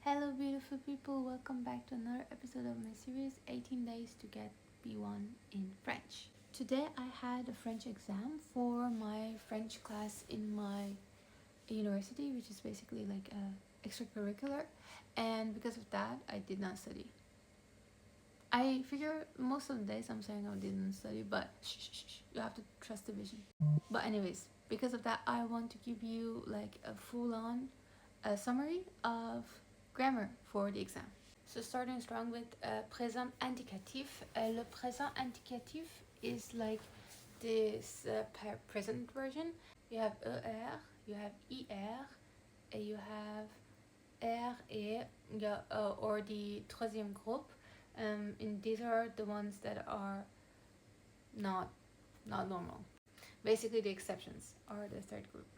Hello beautiful people, welcome back to another episode of my series 18 days to get B1 in French. Today I had a French exam for my French class in my university, which is basically like a extracurricular, and because of that I did not study. I figure most of the days I'm saying I didn't study, but you have to trust the vision. But anyways, because of that I want to give you like a full-on summary of grammar for the exam. So starting strong with présent indicatif. Le présent indicatif is like this present version. You have ER, you have IR, and you have R et or the troisième groupe. And these are the ones that are not normal. Basically the exceptions are the third group.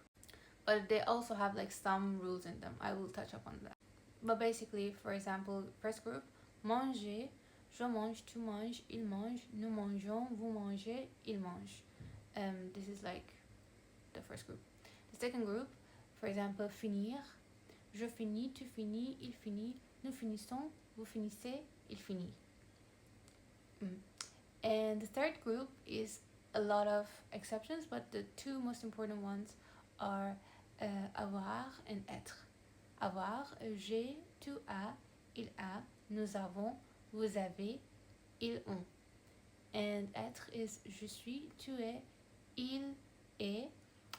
But they also have like some rules in them. I will touch up on that. But basically, for example, first group, manger, je mange, tu manges, il mange, nous mangeons, vous mangez, il mange. This is like the first group. The second group, for example, finir, je finis, tu finis, il finit, nous finissons, vous finissez, il finit. And the third group is a lot of exceptions, but the two most important ones are avoir and être. Avoir, j'ai, tu as, il a, nous avons, vous avez, ils ont. And être is je suis, tu es, il est,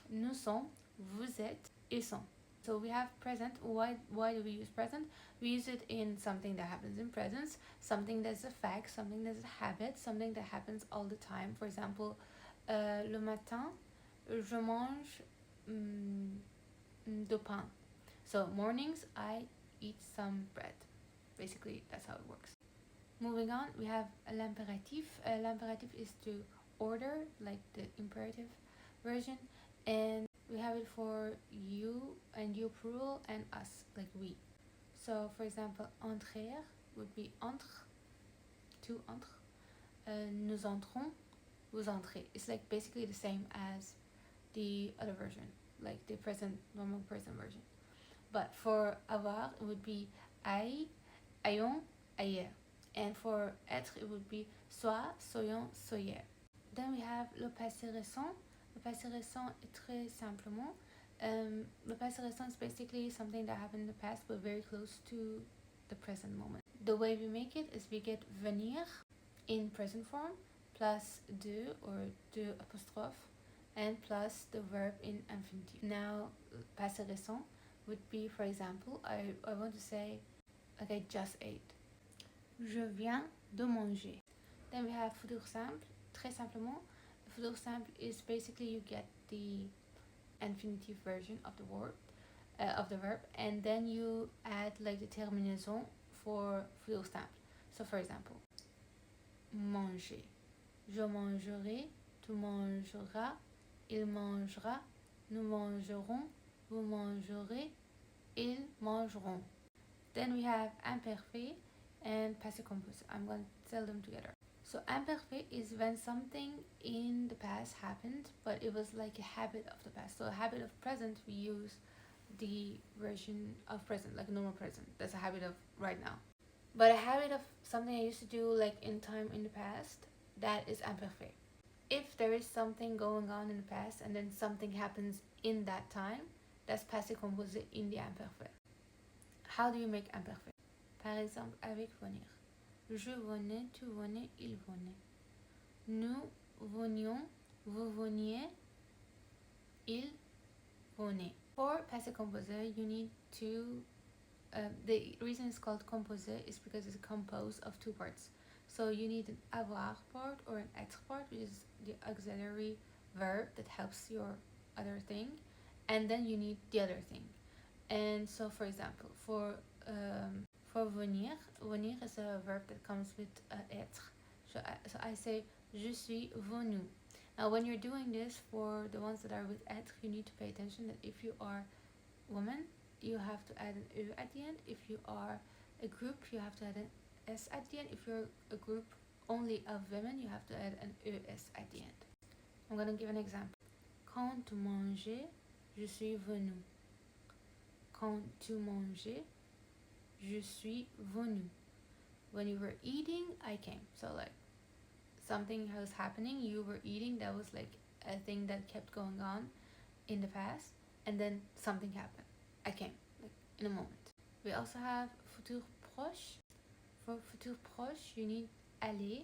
nous sommes, vous êtes, ils sont. So we have present. Why do we use present? We use it in something that happens in presence, something that's a fact, something that's a habit, something that happens all the time. For example, le matin, je mange du pain. So mornings I eat some bread. Basically that's how it works. Moving on, we have l'impératif. L'impératif is to order, like the imperative version, and we have it for you and you plural and us, like we. So for example, entrer would be entre, to entre. Nous entrons, vous entrez. It's like basically the same as the other version, like the normal present version. But for avoir, it would be aille, ayons, ailleurs. And for être, it would be sois, soyons, soyez. Then we have le passé récent. Le passé récent est très simplement. Le passé récent is basically something that happened in the past but very close to the present moment. The way we make it is we get venir in present form plus de or de apostrophe and plus the verb in infinitive. Now, passé récent would be, for example, I want to say, like I just ate. Je viens de manger. Then we have futur simple, très simplement. Futur simple is basically you get the infinitive version of the word, of the verb, and then you add like the terminaison for futur simple. So for example, manger. Je mangerai, tu mangeras, il mangera, nous mangerons, vous mangerez, ils mangeront. Then we have imperfect and passé composé. I'm going to tell them together. So imperfect is when something in the past happened, but it was like a habit of the past. So a habit of present, we use the version of present, like a normal present. That's a habit of right now. But a habit of something I used to do like in time in the past, that is imperfect. If there is something going on in the past and then something happens in that time, that's passé composé in the imperfect. How do you make imperfect? Par exemple, avec venir. Je venais, tu venais, il venait. Nous venions, vous veniez, il venait. For passé composé, you need to... the reason it's called composé is because it's composed of two parts. So you need an avoir part or an être part, which is the auxiliary verb that helps your other thing. And then you need the other thing. And so for example, for venir, venir is a verb that comes with être. So I say je suis venu. Now when you're doing this, for the ones that are with être, you need to pay attention that if you are woman, you have to add an e at the end. If you are a group, you have to add an s at the end. If you're a group only of women, you have to add an es at the end. I'm going to give an example. Quand tu mangeais, je suis venu. Quand tu mangeais, je suis venu. When you were eating, I came. So like something was happening, you were eating, that was like a thing that kept going on in the past, and then something happened. I came, like in a moment. We also have futur proche. For futur proche, you need aller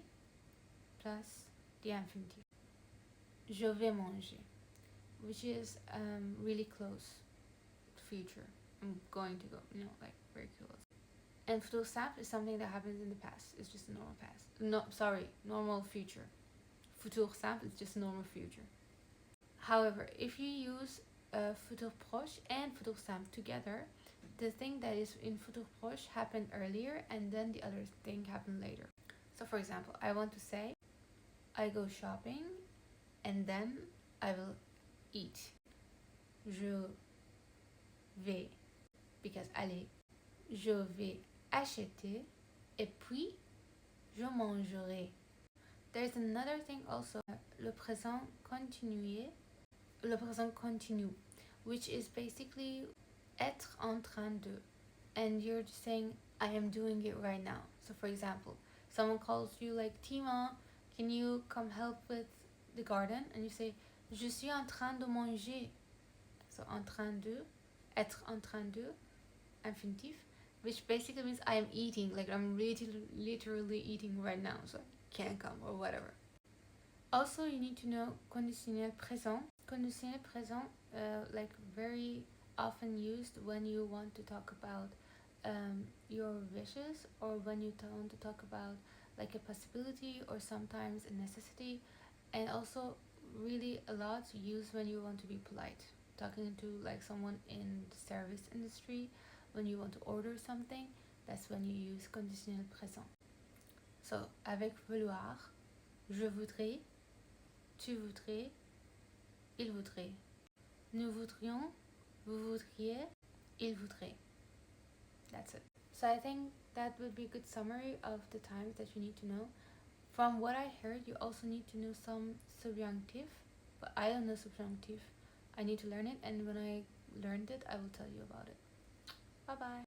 plus the infinitive. Je vais manger, which is really close future. I'm going to go, like very close. And futur simple is something that happens in the past. It's just a normal past. No, sorry, normal future. Futur simple is just normal future. However, if you use futur proche and futur simple together, the thing that is in futur proche happened earlier and then the other thing happened later. So for example, I want to say I go shopping and then I will eat. Je vais, because aller, je vais acheter et puis je mangerai. There's another thing also, le présent continu, which is basically être en train de, and you're just saying I am doing it right now. So for example, someone calls you like, Tima, can you come help with the garden? And you say, je suis en train de manger. So en train de, être en train de, infinitif, which basically means I am eating, like I'm literally eating right now, so I can't come or whatever. Also, you need to know conditionnel présent. Conditionnel présent, like very often used when you want to talk about your wishes, or when you want to talk about like a possibility or sometimes a necessity, and also really a lot used when you want to be polite, talking to like someone in the service industry, when you want to order something. That's when you use conditionnel présent. So avec vouloir, je voudrais, tu voudrais, il voudrait. Nous voudrions, vous voudriez, il voudrait. That's it. So I think that would be a good summary of the times that you need to know. From what I heard, you also need to know some subjunctive, but I don't know subjunctive. I need to learn it, and when I learned it, I will tell you about it. Bye bye.